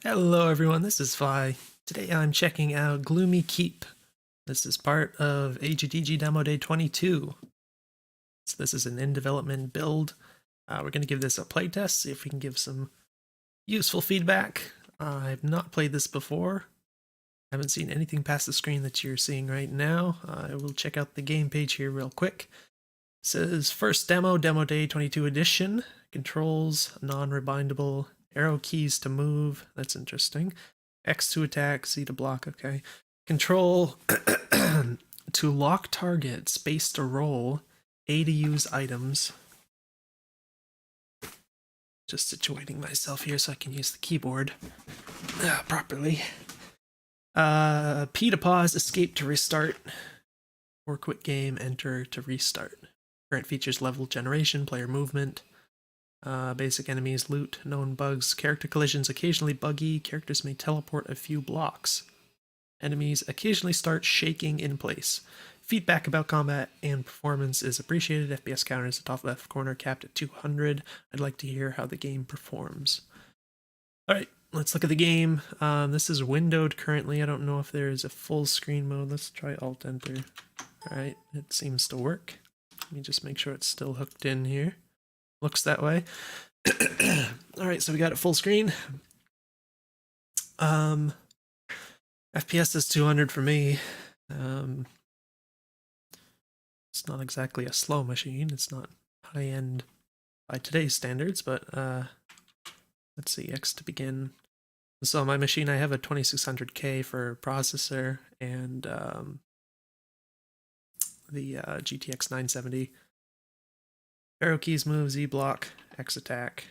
Hello everyone, this is Fly. Today I'm checking out Gloomy Keep. This is part of AGDG Demo Day 22. So this is an in-development build. We're going to give this a playtest, see if we can give some useful feedback. I've not played this before. I haven't seen anything past the screen that you're seeing right now. I will check out the game page here real quick. It says first demo, Demo Day 22 edition. Controls, non-rebindable, arrow keys to move. That's interesting. X to attack, Z to block, okay. Control to lock target, space to roll, A to use items. Just situating myself here so I can use the keyboard properly. P to pause, escape to restart, or quit game, enter to restart. Current features level generation, player movement, basic enemies, loot, known bugs, character collisions occasionally buggy, characters may teleport a few blocks. Enemies occasionally start shaking in place. Feedback about combat and performance is appreciated. FPS counter is the top left corner, capped at 200. I'd like to hear how the game performs. Alright, let's look at the game. This is windowed currently. I don't know if there is a full screen mode. Let's try Alt-Enter. Alright, it seems to work. Let me just make sure it's still hooked in here. Looks that way. Alright, so we got it full screen. FPS is 200 for me. It's not exactly a slow machine. It's not high-end by today's standards, but let's see, X to begin. So my machine, I have a 2600K for processor and the GTX 970. Arrow keys move, Z block, X attack,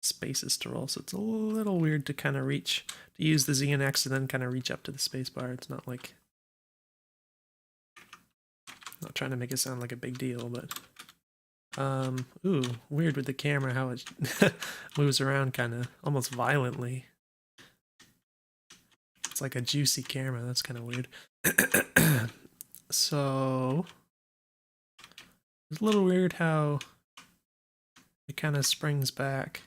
spaces to roll. So it's a little weird to kind of to use the Z and X and then kind of reach up to the space bar. It's not like, not trying to make it sound like a big deal, but ooh, weird with the camera how it moves around kind of almost violently. It's like a juicy camera. That's kind of weird. So it's a little weird how it kind of springs back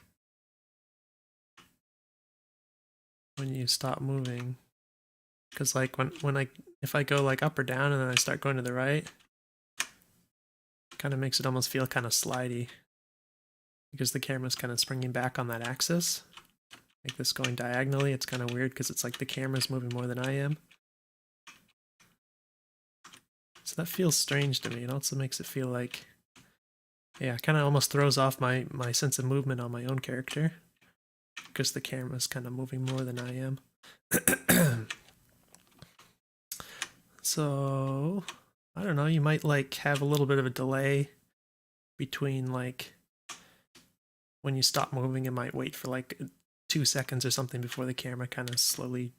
when you stop moving. Because like if I go like up or down and then I start going to the right, kind of makes it almost feel kind of slidey because the camera's kind of springing back on that axis. Like this going diagonally, it's kind of weird because it's like the camera's moving more than I am. So that feels strange to me. It also makes it feel like, yeah, kind of almost throws off my sense of movement on my own character because the camera's kind of moving more than I am. So I don't know, you might like have a little bit of a delay between like when you stop moving, it might wait for like 2 seconds or something before the camera kind of slowly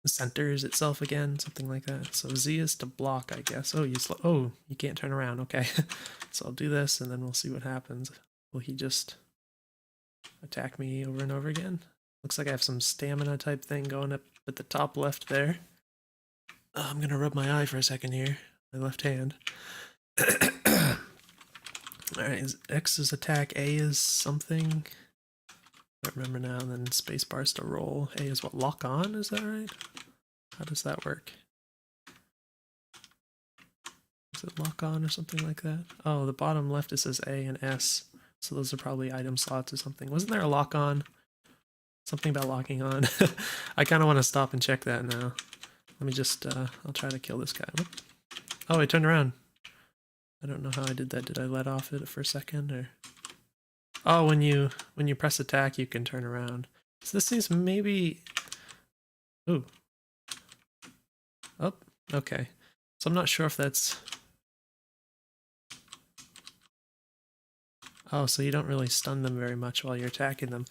centers itself again, something like that. So Z is to block, I guess. Oh, you can't turn around. Okay. So I'll do this and then we'll see what happens. Will he just attack me over and over again? Looks like I have some stamina type thing going up at the top left there. I'm gonna rub my eye for a second here, my left hand. Alright, X is attack, A is something. I don't remember now, and then spacebar is to roll. A is what, lock on, is that right? How does that work? Is it lock on or something like that? Oh, the bottom left it says A and S, so those are probably item slots or something. Wasn't there a lock on? Something about locking on. I kind of want to stop and check that now. Let me just, I'll try to kill this guy. Oh, I turned around. I don't know how I did that. Did I let off it for a second or? Oh, when you press attack, you can turn around. So this is maybe. Ooh. Oh, okay. So I'm not sure if that's. Oh, so you don't really stun them very much while you're attacking them.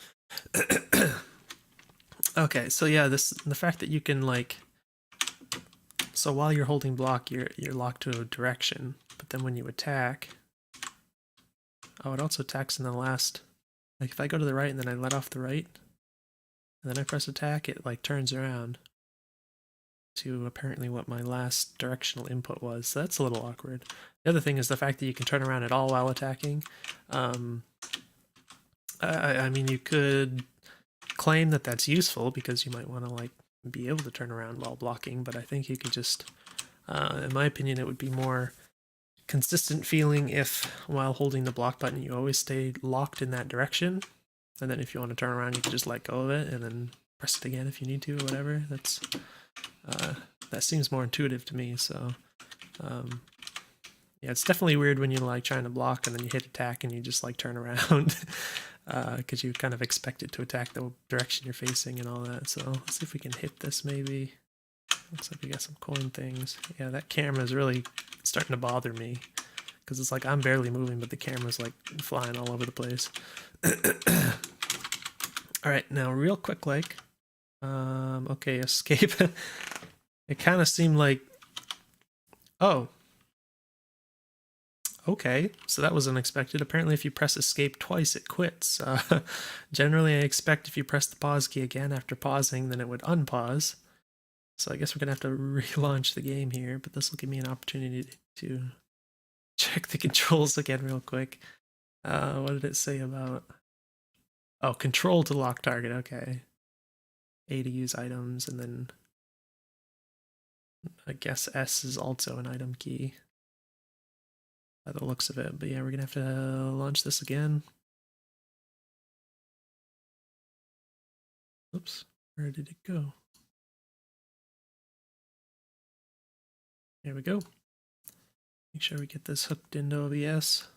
Okay, so yeah, the fact that you can like. So while you're holding block, you're locked to a direction, but then when you attack. Oh, it also attacks in the last, like if I go to the right and then I let off the right, and then I press attack, it like turns around to apparently what my last directional input was. So that's a little awkward. The other thing is the fact that you can turn around at all while attacking. I mean, you could claim that that's useful because you might want to like be able to turn around while blocking, but I think you could just, in my opinion, it would be more consistent feeling if while holding the block button you always stay locked in that direction, and then if you want to turn around you can just let go of it and then press it again if you need to or whatever. That's that seems more intuitive to me. So yeah, it's definitely weird when you're like trying to block and then you hit attack and you just like turn around because you kind of expect it to attack the direction you're facing and all that. So let's see if we can hit this maybe. Looks like we got some coin things. Yeah, that camera is really starting to bother me because it's like I'm barely moving, but the camera's like flying all over the place. All right, now real quick, like, okay, escape. It kind of seemed like, oh, okay, so that was unexpected. Apparently, if you press escape twice, it quits. Generally, I expect if you press the pause key again after pausing, then it would unpause. So I guess we're gonna have to relaunch the game here, but this will give me an opportunity to check the controls again real quick. What did it say about? Oh, control to lock target. Okay. A to use items, and then I guess S is also an item key by the looks of it. But yeah, we're gonna have to launch this again. Oops, where did it go? Here we go. Make sure we get this hooked into OBS.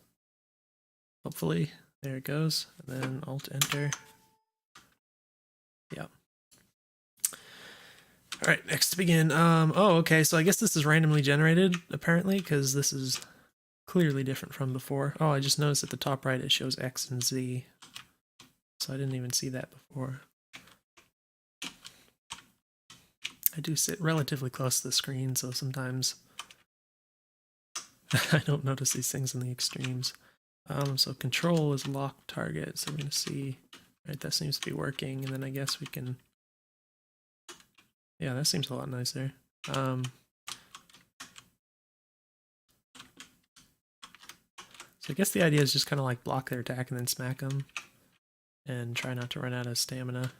Hopefully, there it goes. And then Alt Enter. Yeah. All right, next to begin. Oh, okay. So I guess this is randomly generated apparently because this is clearly different from before. Oh, I just noticed at the top right it shows X and Z. So I didn't even see that before. I do sit relatively close to the screen, so sometimes I don't notice these things in the extremes. So control is lock target, so we're going to see, right, that seems to be working, and then I guess we can, yeah, that seems a lot nicer. So I guess the idea is just kind of like block their attack and then smack them, and try not to run out of stamina.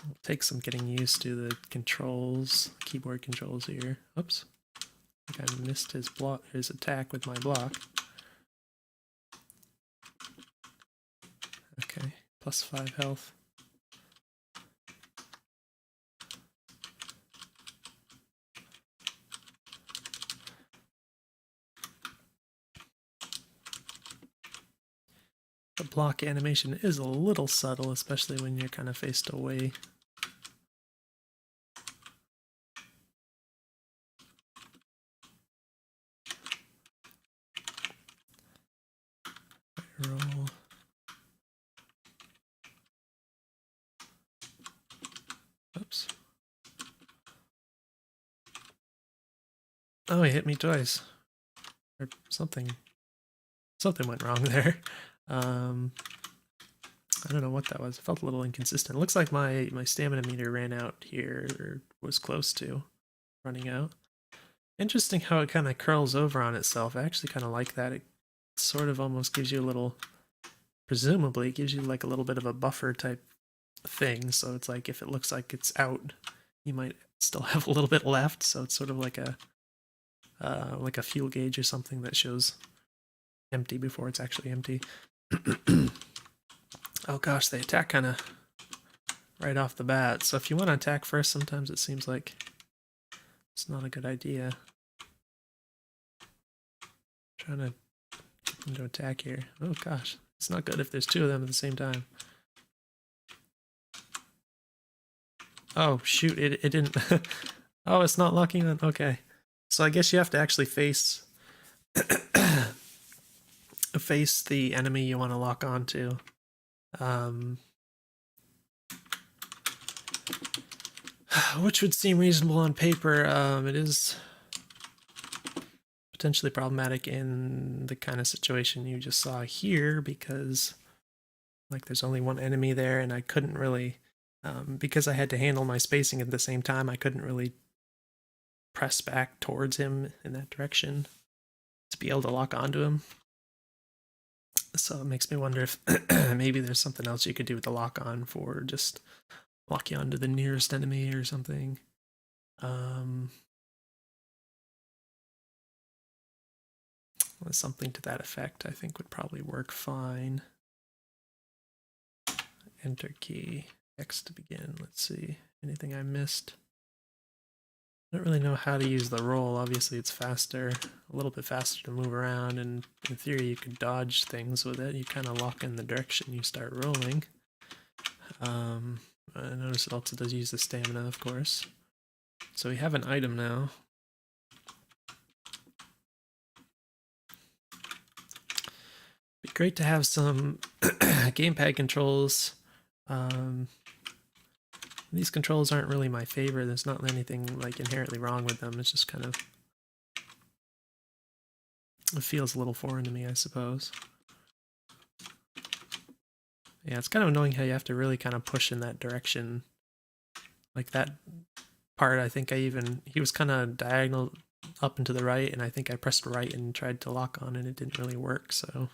It'll take some getting used to the controls, keyboard controls here. Oops. I think I missed his block, his attack with my block. Okay, plus 5 health. The block animation is a little subtle, especially when you're kind of faced away. Roll. Oops. Oh, he hit me twice. Or something. Something went wrong there. I don't know what that was. It felt a little inconsistent. It looks like my stamina meter ran out here, or was close to running out. Interesting how it kind of curls over on itself. I actually kind of like that. It sort of almost gives you a little, presumably, it gives you like a little bit of a buffer type thing. So it's like if it looks like it's out, you might still have a little bit left. So it's sort of like a fuel gauge or something that shows empty before it's actually empty. Oh gosh, they attack kind of right off the bat. So if you want to attack first, sometimes it seems like it's not a good idea. Trying to get them to attack here. Oh gosh, it's not good if there's two of them at the same time. Oh shoot, it didn't. Oh, it's not locking on. Okay, so I guess you have to actually face face the enemy you want to lock onto. Which would seem reasonable on paper. It is potentially problematic in the kind of situation you just saw here because like there's only one enemy there and I couldn't really, because I had to handle my spacing at the same time, I couldn't really press back towards him in that direction to be able to lock onto him. So it makes me wonder if maybe there's something else you could do with the lock on for just lock you onto the nearest enemy or something. Something to that effect I think would probably work fine. Enter key, X to begin. Let's see, anything I missed? I don't really know how to use the roll. Obviously it's faster, a little bit faster to move around, and in theory you could dodge things with it. You kind of lock in the direction you start rolling. I notice it also does use the stamina, of course. So we have an item now. Be great to have some gamepad controls. These controls aren't really my favorite. There's not anything like inherently wrong with them. It's just kind of, it feels a little foreign to me, I suppose. Yeah, it's kind of annoying how you have to really kind of push in that direction. Like that part, I think he was kind of diagonal up and to the right, and I think I pressed right and tried to lock on and it didn't really work, so.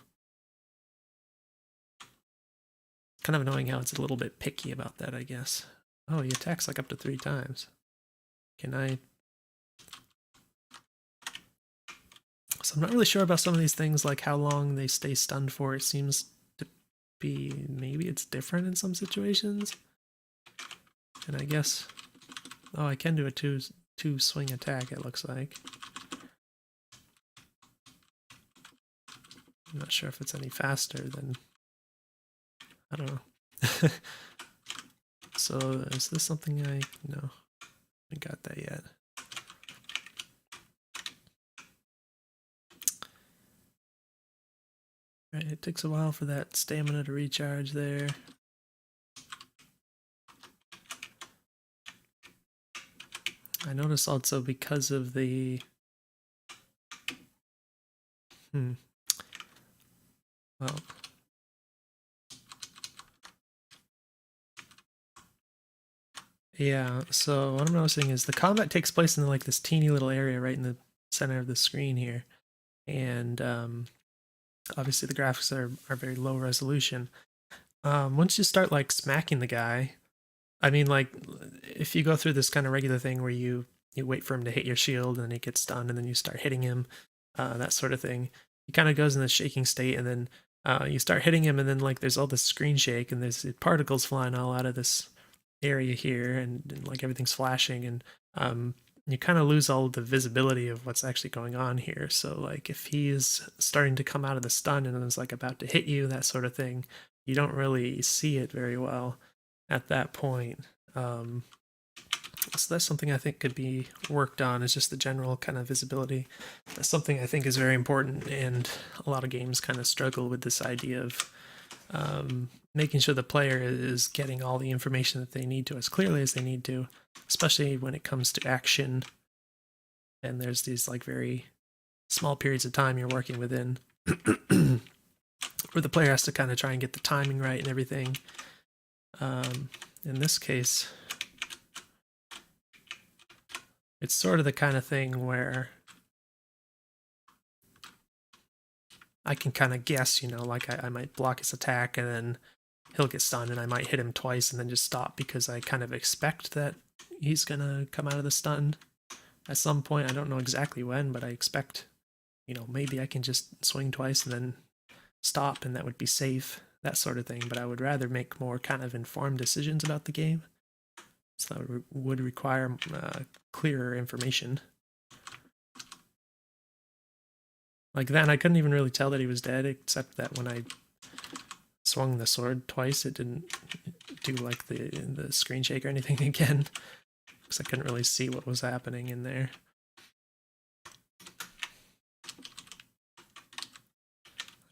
Kind of annoying how it's a little bit picky about that, I guess. Oh, he attacks like up to 3 times. Can I? So I'm not really sure about some of these things, like how long they stay stunned for. It seems to be, maybe it's different in some situations. And I guess, oh, I can do a two swing attack, it looks like. I'm not sure if it's any faster than, I don't know. So is this something no, I haven't got that yet. Right, it takes a while for that stamina to recharge there. I notice also because of the well, yeah, so what I'm noticing is the combat takes place in like this teeny little area right in the center of the screen here. And obviously the graphics are very low resolution. Once you start like smacking the guy, I mean, like if you go through this kind of regular thing where you wait for him to hit your shield and then he gets stunned and then you start hitting him, that sort of thing, he kind of goes in this shaking state, and then you start hitting him, and then like there's all this screen shake and there's particles flying all out of this area here, and like everything's flashing, and you kind of lose all of the visibility of what's actually going on here. So like if he's starting to come out of the stun and is like about to hit you, that sort of thing, you don't really see it very well at that point. So that's something I think could be worked on, is just the general kind of visibility. That's something I think is very important, and a lot of games kind of struggle with this idea of making sure the player is getting all the information that they need to as clearly as they need to, especially when it comes to action. And there's these like very small periods of time you're working within where the player has to kind of try and get the timing right and everything. In this case, it's sort of the kind of thing where I can kind of guess, like I might block his attack and then he'll get stunned, and I might hit him twice and then just stop because I kind of expect that he's gonna come out of the stun at some point. I don't know exactly when, but I expect, maybe I can just swing twice and then stop, and that would be safe, that sort of thing. But I would rather make more kind of informed decisions about the game. So that would require clearer information. Like then I couldn't even really tell that he was dead, except that when I swung the sword twice, it didn't do like the screen shake or anything again, because I couldn't really see what was happening in there.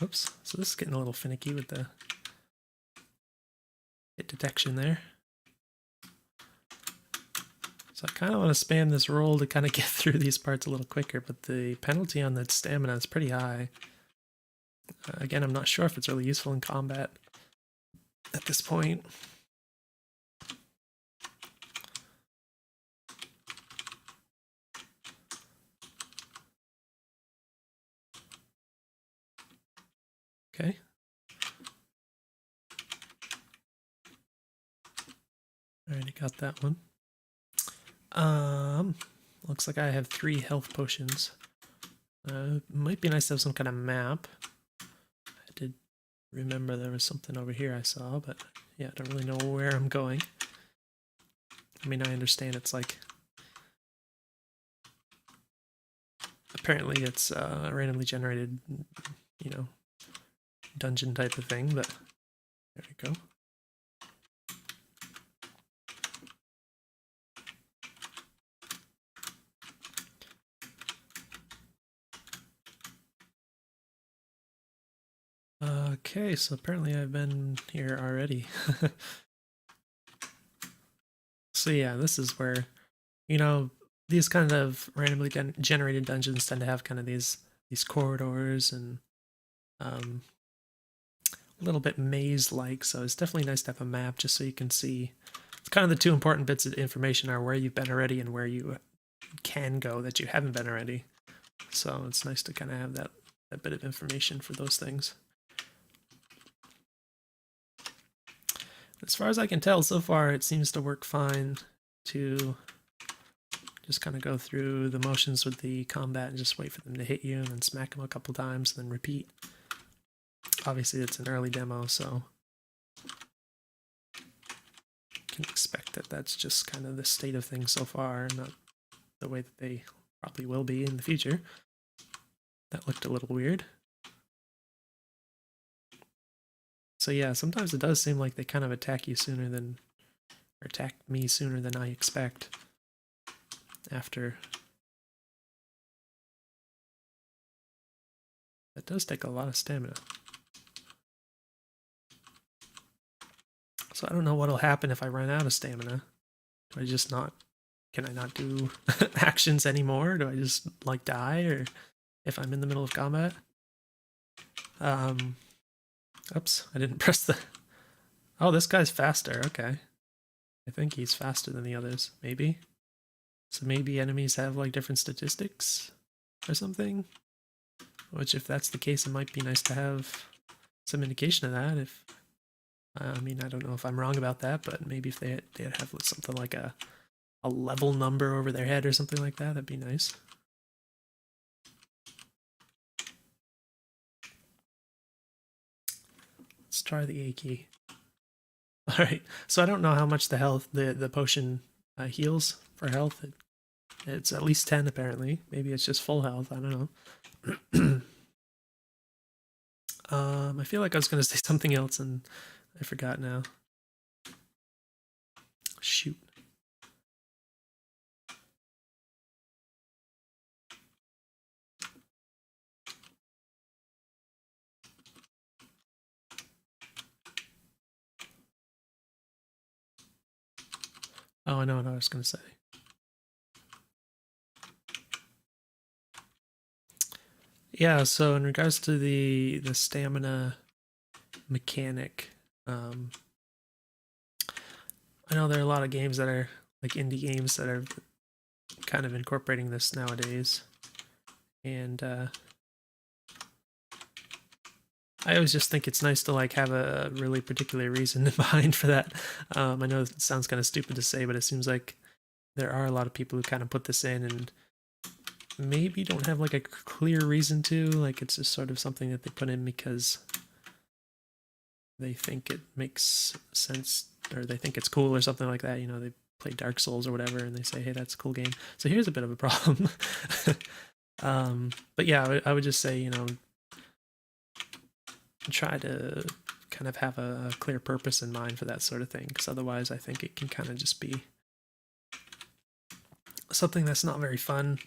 Oops, so this is getting a little finicky with the hit detection there. So I kind of want to spam this roll to kind of get through these parts a little quicker, but the penalty on that stamina is pretty high. Again, I'm not sure if it's really useful in combat at this point. Okay, Alright, I got that one. Looks like I have 3 health potions. Might be nice to have some kind of map. I did remember there was something over here I saw, but yeah, I don't really know where I'm going. I mean, I understand it's like... Apparently it's a randomly generated, you know, dungeon type of thing, but there we go. Okay, so apparently I've been here already. So yeah, this is where, you know, these kind of randomly generated dungeons tend to have kind of these corridors and a little bit maze-like, so it's definitely nice to have a map just so you can see. It's kind of the 2 important bits of information are where you've been already and where you can go that you haven't been already. So it's nice to kind of have that bit of information for those things. As far as I can tell so far, it seems to work fine to just kind of go through the motions with the combat and just wait for them to hit you and then smack them a couple times and then repeat. Obviously it's an early demo, so you can expect that that's just kind of the state of things so far, not the way that they probably will be in the future. That looked a little weird. So yeah, sometimes it does seem like they kind of attack you sooner than, or attack me sooner than I expect. After. That does take a lot of stamina. So I don't know what'll happen if I run out of stamina. Do I just not, can I not do actions anymore? Do I just like die, or if I'm in the middle of combat? Oops, I didn't press the... Oh, this guy's faster, okay. I think he's faster than the others, maybe? So maybe enemies have like different statistics or something? Which if that's the case, it might be nice to have some indication of that. If I mean, I don't know if I'm wrong about that, but maybe if they'd have something like a level number over their head or something like that, that'd be nice. Let's try the A key. Alright, so I don't know how much the potion heals for health. It's at least 10 apparently. Maybe it's just full health, I don't know. I feel like I was going to say something else and I forgot now. Shoot. Oh, I know what I was going to say. Yeah, so in regards to the stamina mechanic, I know there are a lot of games that are like indie games that are kind of incorporating this nowadays, and I always just think it's nice to like have a really particular reason behind for that. I know it sounds kind of stupid to say, but it seems like there are a lot of people who kind of put this in and maybe don't have like a clear reason to, like it's just sort of something that they put in because they think it makes sense or they think it's cool or something like that. You know, they play Dark Souls or whatever and they say, hey, that's a cool game. So here's a bit of a problem. But yeah, I would just say, you know, try to kind of have a clear purpose in mind for that sort of thing, because otherwise I think it can kind of just be something that's not very fun.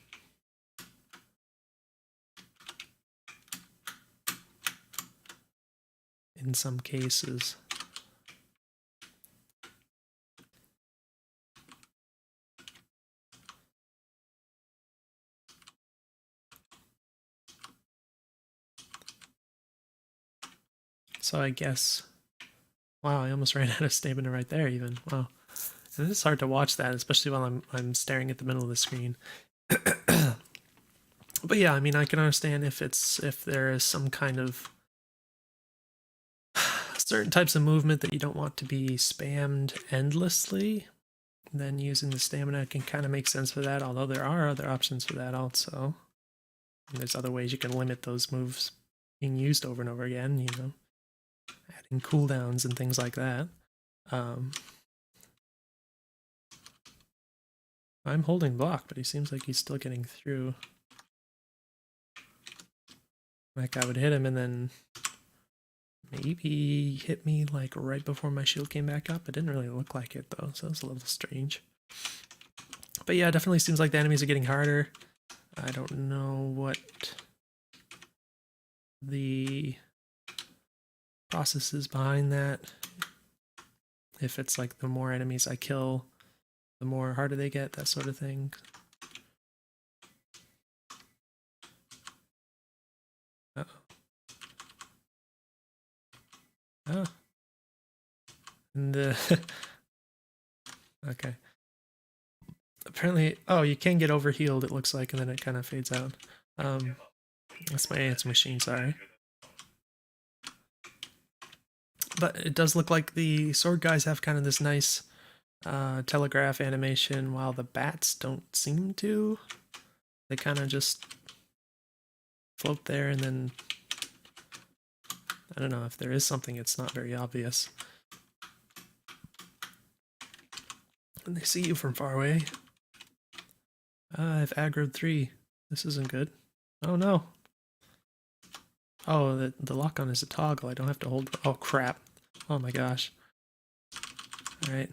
In some cases. So I guess, wow, I almost ran out of stamina right there even, wow. And it's hard to watch that, especially while I'm staring at the middle of the screen. But yeah, I mean, I can understand if there is some kind of certain types of movement that you don't want to be spammed endlessly. then using the stamina can kind of make sense for that, although there are other options for that also. And there's other ways you can limit those moves being used over and over again, you know, adding cooldowns and things like that. I'm holding block, but he seems like he's still getting through. Like I would hit him and then maybe hit me like right before my shield came back up. It didn't really look like it though, so it's a little strange. But yeah, it definitely seems like the enemies are getting harder. I don't know what the process is behind that. If it's like the more enemies I kill, the more harder they get, that sort of thing. Uh-oh. Oh. And the okay. Apparently, oh, you can get overhealed, it looks like, and then it kind of fades out. That's my answer machine, sorry. But it does look like the sword guys have kind of this nice telegraph animation, while the bats don't seem to. They kind of just float there, and then I don't know if there is something, it's not very obvious. And they see you from far away. I've aggroed 3. This isn't good. Oh no. Oh, the lock-on is a toggle. I don't have to hold... Oh, crap. Oh my gosh. Alright.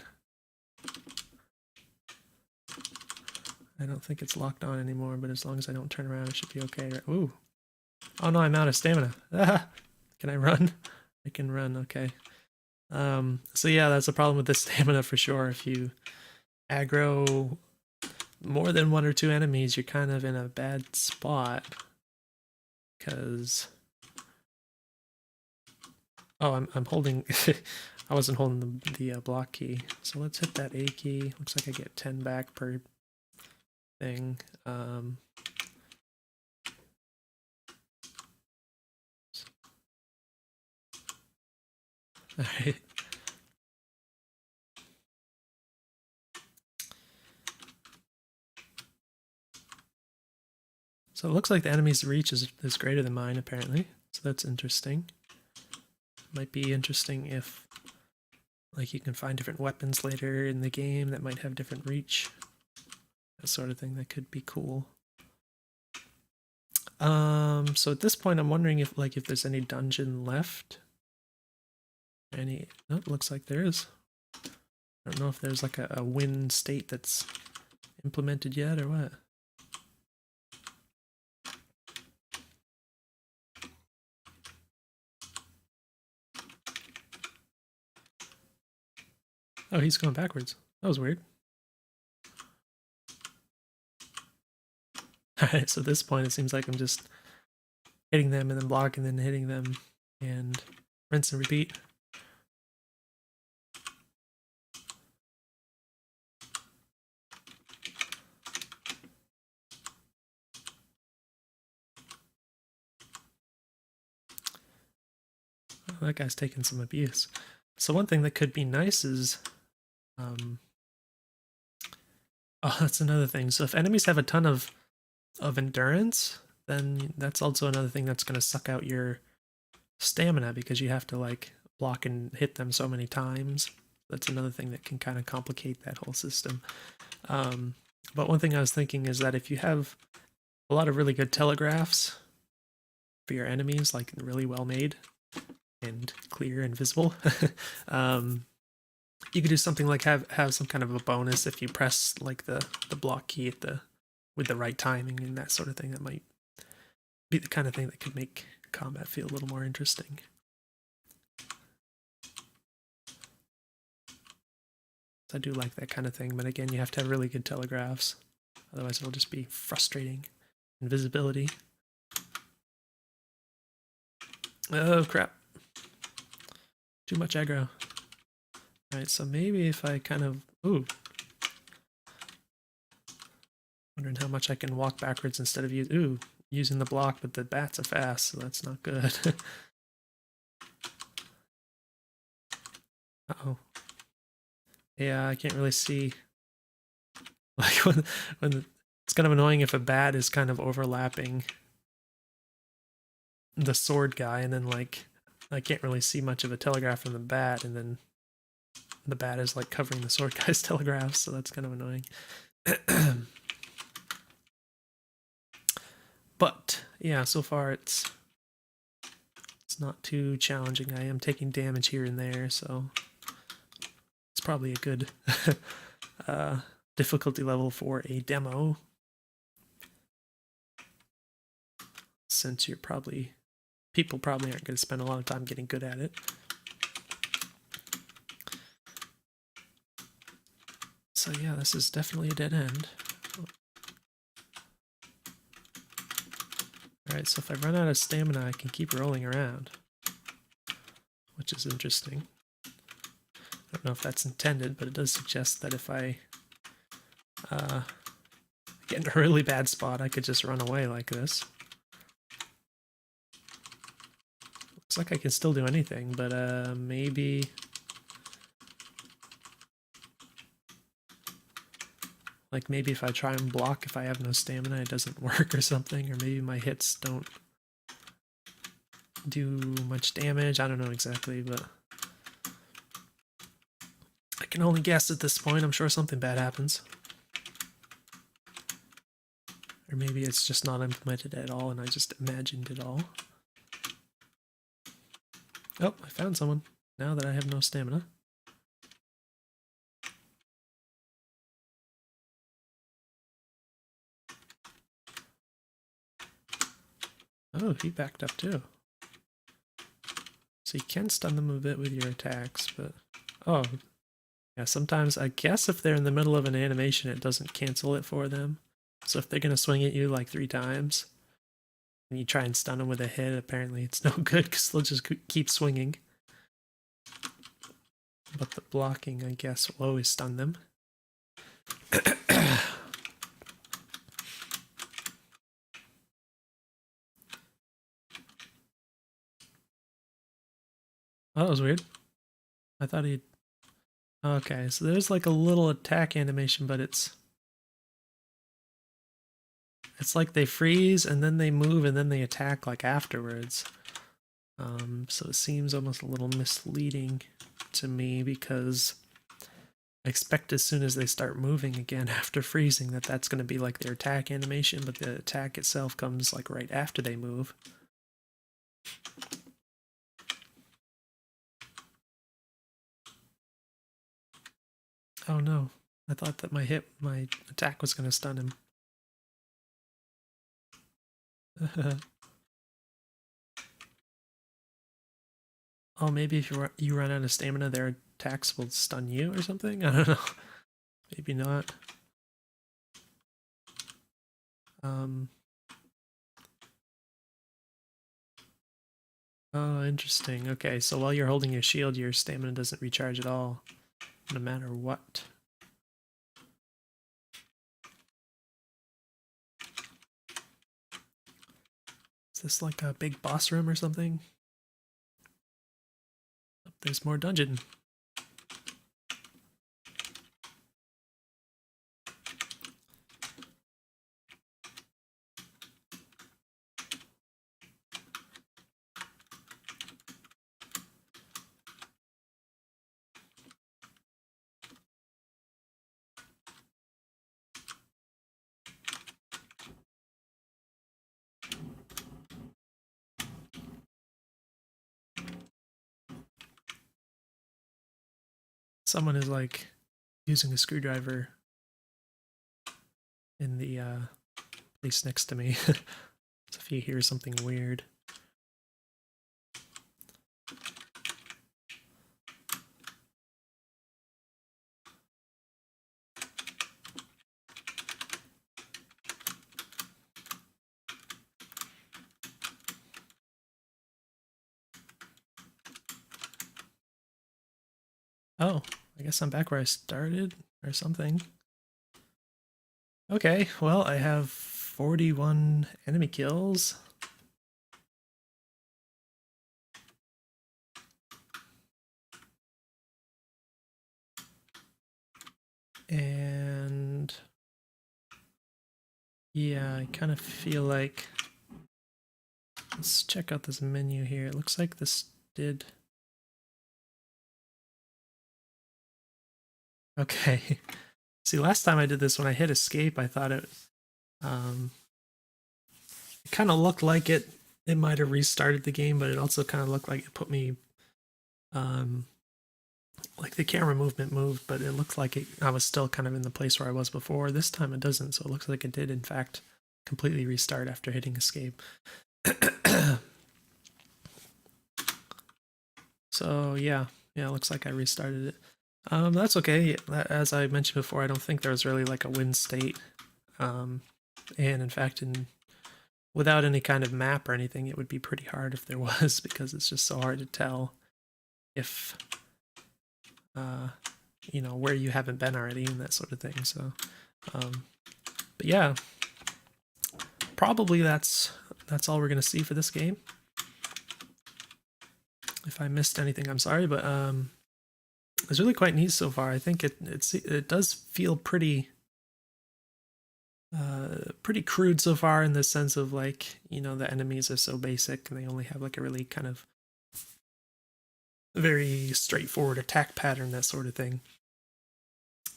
I don't think it's locked on anymore, but as long as I don't turn around, it should be okay. Ooh. Oh no, I'm out of stamina. Ah! Can I run? I can run, okay. So yeah, that's a problem with the stamina for sure. If you aggro more than 1 or 2 enemies, you're kind of in a bad spot. Because... Oh, I'm holding... I wasn't holding the block key. So let's hit that A key. Looks like I get 10 back per thing. Alright. So it looks like the enemy's reach is greater than mine, apparently. So that's interesting. Might be interesting if, like, you can find different weapons later in the game that might have different reach. That sort of thing, that could be cool. So at this point, I'm wondering if there's any dungeon left. Any? No, it looks like there is. I don't know if there's like a win state that's implemented yet or what. Oh, he's going backwards. That was weird. Alright, so at this point, it seems like I'm just hitting them and then blocking, then hitting them, and rinse and repeat. Oh, that guy's taking some abuse. So one thing that could be nice is... oh, that's another thing. So if enemies have a ton of endurance, then that's also another thing that's going to suck out your stamina, because you have to like block and hit them so many times. That's another thing that can kind of complicate that whole system. But one thing I was thinking is that if you have a lot of really good telegraphs for your enemies, like really well made and clear and visible, you could do something like have some kind of a bonus if you press like the block key at with the right timing and that sort of thing. That might be the kind of thing that could make combat feel a little more interesting. So I do like that kind of thing, but again, you have to have really good telegraphs. Otherwise, it'll just be frustrating. Invisibility. Oh, crap. Too much aggro. Alright, so maybe if I kind of... Ooh. Wondering how much I can walk backwards instead of using the block, but the bats are fast, so that's not good. Uh-oh. Yeah, I can't really see Like when it's kind of annoying if a bat is kind of overlapping the sword guy, and then like I can't really see much of a telegraph from the bat, and then the bat is like covering the sword guy's telegraph, so that's kind of annoying. But yeah, so far it's not too challenging. I am taking damage here and there, so it's probably a good difficulty level for a demo, since people probably aren't going to spend a lot of time getting good at it. So yeah, this is definitely a dead end. Alright, so if I run out of stamina, I can keep rolling around, which is interesting. I don't know if that's intended, but it does suggest that if I get in a really bad spot, I could just run away like this. Looks like I can still do anything, but maybe... Like maybe if I try and block if I have no stamina, it doesn't work or something, or maybe my hits don't do much damage. I don't know exactly, but I can only guess at this point. I'm sure something bad happens. Or maybe it's just not implemented at all and I just imagined it all. Oh, I found someone now that I have no stamina. Oh, he backed up too. So you can stun them a bit with your attacks, but... Oh, yeah, sometimes I guess if they're in the middle of an animation, it doesn't cancel it for them. So if they're going to swing at you like 3 times, and you try and stun them with a hit, apparently it's no good because they'll just keep swinging. But the blocking, I guess, will always stun them. Oh, that was weird. I thought he'd... Okay, so there's like a little attack animation, but it's like they freeze and then they move and then they attack like afterwards. So it seems almost a little misleading to me because I expect as soon as they start moving again after freezing that that's going to be like their attack animation, but the attack itself comes like right after they move. Oh no, I thought that my attack was going to stun him. Oh, maybe if you run out of stamina, their attacks will stun you or something? I don't know. Maybe not. Oh, interesting. Okay, so while you're holding your shield, your stamina doesn't recharge at all, no matter what. Is this like a big boss room or something? Oh, there's more dungeon. Someone is like using a screwdriver in the place next to me. So if you hear something weird. Oh, I guess I'm back where I started or something. Okay, well, I have 41 enemy kills. And Yeah, I kind of feel like... Let's check out this menu here. It looks like this did... Okay. See, last time I did this, when I hit escape, I thought it kind of looked like it might have restarted the game, but it also kind of looked like it put me like the camera movement moved, but it looked like I was still kind of in the place where I was before. This time it doesn't, so it looks like it did in fact completely restart after hitting escape. So yeah, it looks like I restarted it. That's okay. As I mentioned before, I don't think there was really like a win state. And in fact, without any kind of map or anything, it would be pretty hard if there was, because it's just so hard to tell if where you haven't been already and that sort of thing. So but yeah, probably that's all we're gonna see for this game. If I missed anything, I'm sorry, but it's really quite neat so far. I think it does feel pretty crude so far, in the sense of, like, the enemies are so basic and they only have like a really kind of very straightforward attack pattern, that sort of thing.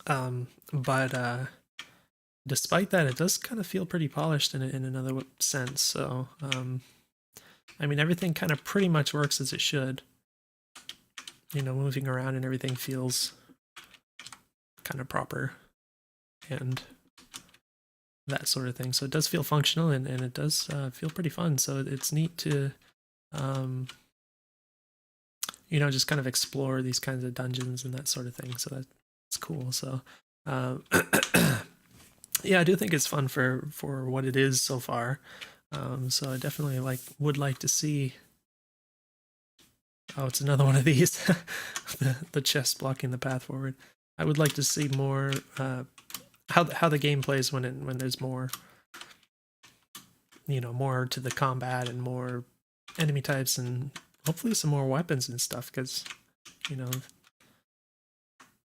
But despite that, it does kind of feel pretty polished in another sense. So I mean, everything kind of pretty much works as it should. Moving around and everything feels kind of proper and that sort of thing. So it does feel functional, and it does feel pretty fun. So it's neat to just kind of explore these kinds of dungeons and that sort of thing. So that's cool. So yeah, I do think it's fun for what it is so far. So I definitely would like to see... Oh, it's another one of these. the chest blocking the path forward. I would like to see more how the game plays when there's more, more to the combat and more enemy types, and hopefully some more weapons and stuff, because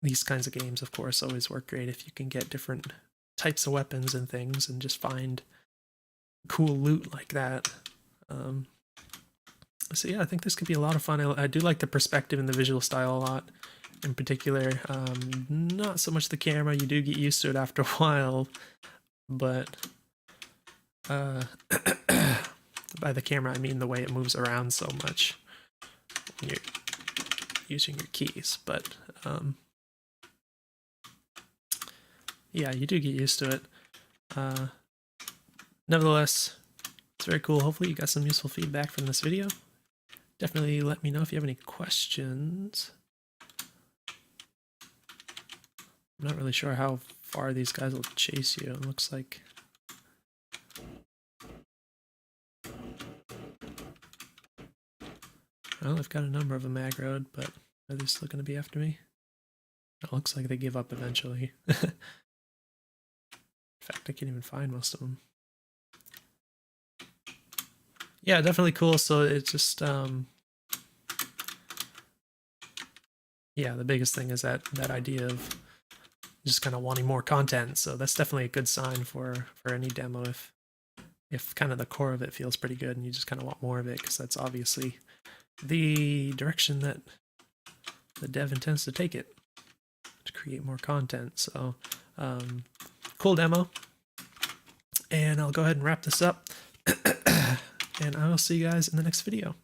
these kinds of games, of course, always work great if you can get different types of weapons and things and just find cool loot like that. So yeah, I think this could be a lot of fun. I do like the perspective and the visual style a lot, in particular. Not so much the camera. You do get used to it after a while, but by the camera I mean the way it moves around so much when you're using your keys. But yeah, you do get used to it. Nevertheless, it's very cool. Hopefully you got some useful feedback from this video. Definitely let me know if you have any questions. I'm not really sure how far these guys will chase you. It looks like... Well, I've got a number of them aggroed, but are they still going to be after me? It looks like they give up eventually. In fact, I can't even find most of them. Yeah, definitely cool. So it's just... yeah, the biggest thing is that idea of just kind of wanting more content. So that's definitely a good sign for any demo, if kind of the core of it feels pretty good and you just kind of want more of it, because that's obviously the direction that the dev intends to take it, to create more content. So cool demo, and I'll go ahead and wrap this up and I will see you guys in the next video.